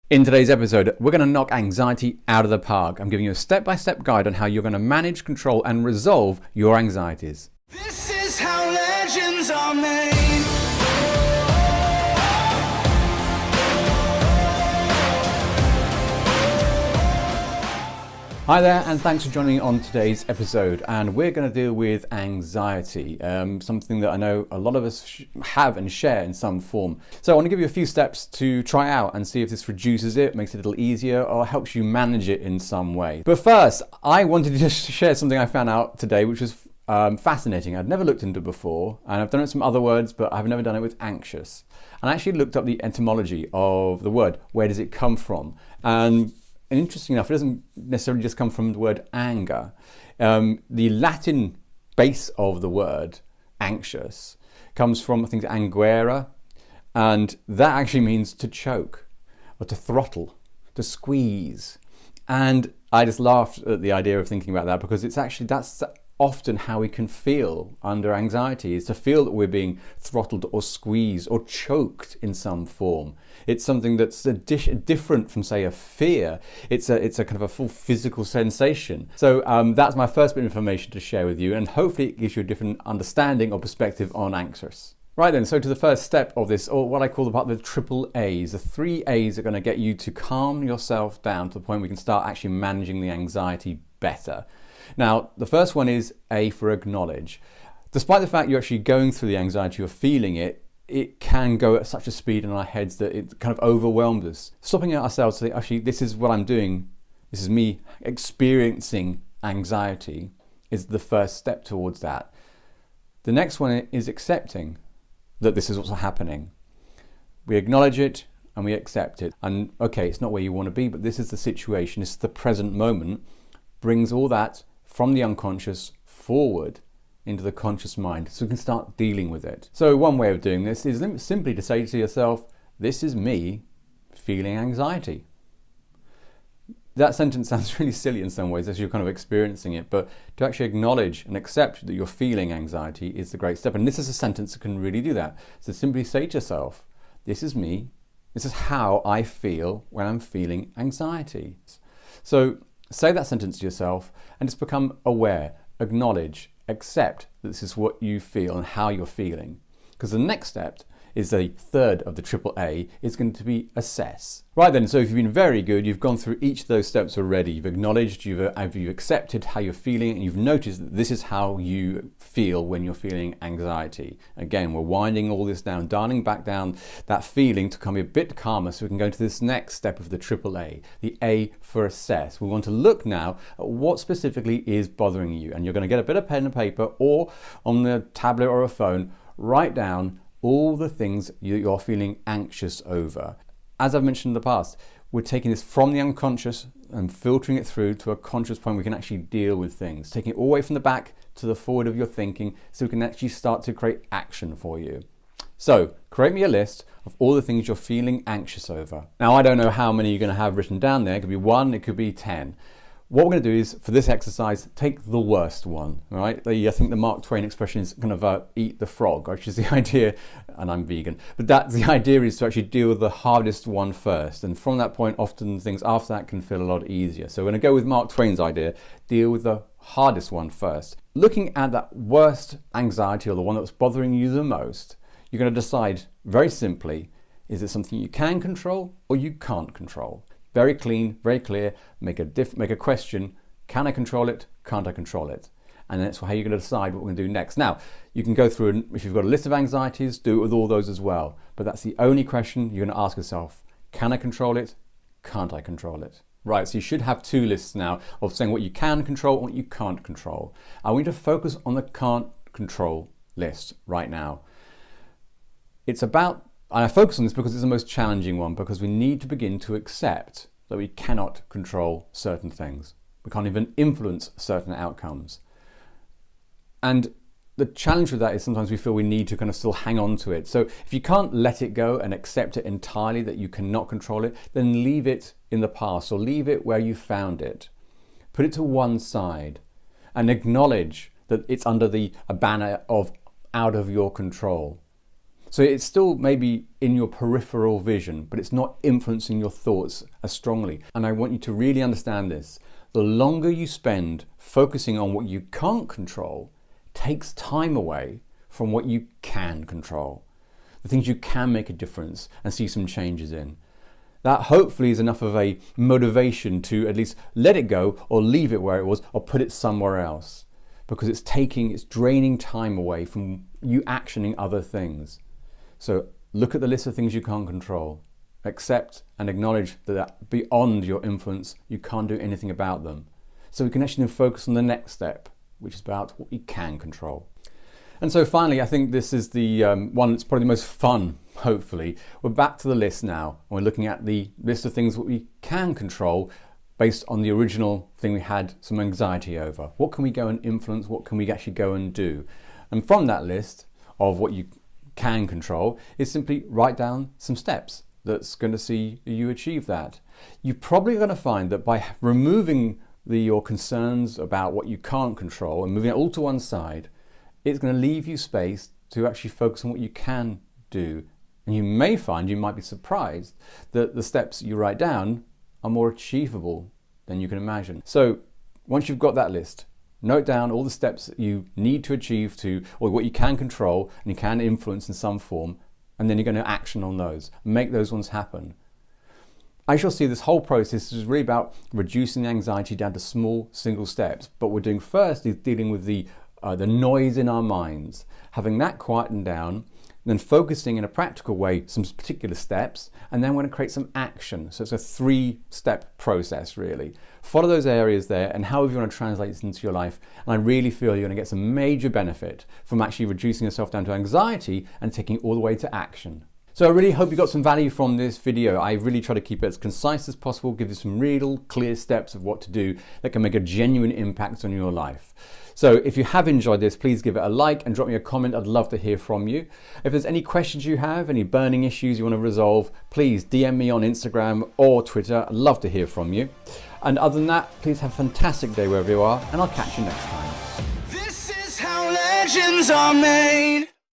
In today's episode, we're going to knock anxiety out of the park. I'm giving you a step-by-step guide on how you're going to manage, control, and resolve your anxieties. This is how legends are made. Hi there, and thanks for joining me on today's episode. And we're going to deal with anxiety, something that I know a lot of us have and share in some form. So I want to give you a few steps to try out and see if this reduces it, makes it a little easier, or helps you manage it in some way. But first, I wanted to just share something I found out today, which was fascinating. I'd never looked into it before, and I've done it with some other words, but I've never done it with anxious. And I actually looked up the etymology of the word. Where does it come from? And interesting enough, it doesn't necessarily just come from the word anger. The Latin base of the word anxious comes from, I think, anguera, and that actually means to choke or to throttle, to squeeze. And I just laughed at the idea of thinking about that, because it's actually, that's often how we can feel under anxiety, is to feel that we're being throttled or squeezed or choked in some form. It's something that's different from, say, a fear. It's a kind of a full physical sensation. So that's my first bit of information to share with you, and hopefully it gives you a different understanding or perspective on anxious. Right then, so to the first step of this, or what I call the triple A's. The three A's are going to get you to calm yourself down to the point where we can start actually managing the anxiety better. Now, the first one is A for acknowledge. Despite the fact you're actually going through the anxiety, you're feeling it, it can go at such a speed in our heads that it kind of overwhelms us. Stopping at ourselves to say, actually, this is what I'm doing, this is me experiencing anxiety, is the first step towards that. The next one is accepting that this is what's happening. We acknowledge it and we accept it. And okay, it's not where you want to be, but this is the situation, this is the present moment, brings all that from the unconscious forward into the conscious mind, so we can start dealing with it. So one way of doing this is simply to say to yourself, this is me feeling anxiety. That sentence sounds really silly in some ways as you're kind of experiencing it, but to actually acknowledge and accept that you're feeling anxiety is the great step. And this is a sentence that can really do that. So simply say to yourself, this is me, this is how I feel when I'm feeling anxiety. So say that sentence to yourself and just become aware, acknowledge, accept that this is what you feel and how you're feeling. Because the next step is the third of the triple A, is going to be assess. Right then, so if you've been very good, you've gone through each of those steps already. You've acknowledged, you've accepted how you're feeling, and you've noticed that this is how you feel when you're feeling anxiety. Again, we're winding all this down, dialing back down that feeling to become a bit calmer so we can go to this next step of the triple A, the A for assess. We want to look now at what specifically is bothering you, and you're going to get a bit of pen and paper, or on the tablet or a phone, write down all the things you're feeling anxious over. As I've mentioned in the past, we're taking this from the unconscious and filtering it through to a conscious point where we can actually deal with things, taking it all the way from the back to the forward of your thinking so we can actually start to create action for you. So create me a list of all the things you're feeling anxious over. Now, I don't know how many you're going to have written down there. It could be 1, it could be 10. What we're going to do is, for this exercise, take the worst one, right? I think the Mark Twain expression is kind of eat the frog, which is the idea, and I'm vegan, but that's the idea, is to actually deal with the hardest one first. And from that point, often things after that can feel a lot easier. So we're going to go with Mark Twain's idea, deal with the hardest one first. Looking at that worst anxiety, or the one that was bothering you the most, you're going to decide very simply, is it something you can control or you can't control? Very clean, very clear, make a question, can I control it, can't I control it? And that's how you're going to decide what we're going to do next. Now, you can go through, and if you've got a list of anxieties, do it with all those as well. But that's the only question you're going to ask yourself. Can I control it, can't I control it? Right, so you should have 2 lists now of saying what you can control and what you can't control. I want you to focus on the can't control list right now. It's about, and I focus on this because it's the most challenging one, because we need to begin to accept that we cannot control certain things. We can't even influence certain outcomes. And the challenge with that is sometimes we feel we need to kind of still hang on to it. So if you can't let it go and accept it entirely, that you cannot control it, then leave it in the past, or leave it where you found it. Put it to one side and acknowledge that it's under a banner of out of your control. So it's still maybe in your peripheral vision, but it's not influencing your thoughts as strongly. And I want you to really understand this. The longer you spend focusing on what you can't control takes time away from what you can control. The things you can make a difference and see some changes in. That hopefully is enough of a motivation to at least let it go or leave it where it was or put it somewhere else. Because it's draining time away from you actioning other things. So look at the list of things you can't control. Accept and acknowledge that beyond your influence, you can't do anything about them. So we can actually then focus on the next step, which is about what we can control. And so finally, I think this is the one that's probably the most fun, hopefully. We're back to the list now. We're looking at the list of things that we can control based on the original thing we had some anxiety over. What can we go and influence? What can we actually go and do? And from that list of what you can control is simply write down some steps that's going to see you achieve that. You're probably going to find that by removing your concerns about what you can't control and moving it all to one side, it's going to leave you space to actually focus on what you can do. And you may find, you might be surprised, that the steps you write down are more achievable than you can imagine. So once you've got that list, note down all the steps that you need to achieve or what you can control and you can influence in some form, and then you're going to action on those, make those ones happen. I shall see this whole process is really about reducing the anxiety down to small single steps. But what we're doing first is dealing with the noise in our minds, having that quietened down, then focusing in a practical way some particular steps, and then we're going to create some action. So it's a 3-step process really. Follow those areas there and however you want to translate this into your life. And I really feel you're going to get some major benefit from actually reducing yourself down to anxiety and taking it all the way to action. So I really hope you got some value from this video. I really try to keep it as concise as possible, give you some real clear steps of what to do that can make a genuine impact on your life. So if you have enjoyed this, please give it a like and drop me a comment. I'd love to hear from you. If there's any questions you have, any burning issues you want to resolve, please DM me on Instagram or Twitter. I'd love to hear from you. And other than that, please have a fantastic day wherever you are, and I'll catch you next time. This is how legends are made.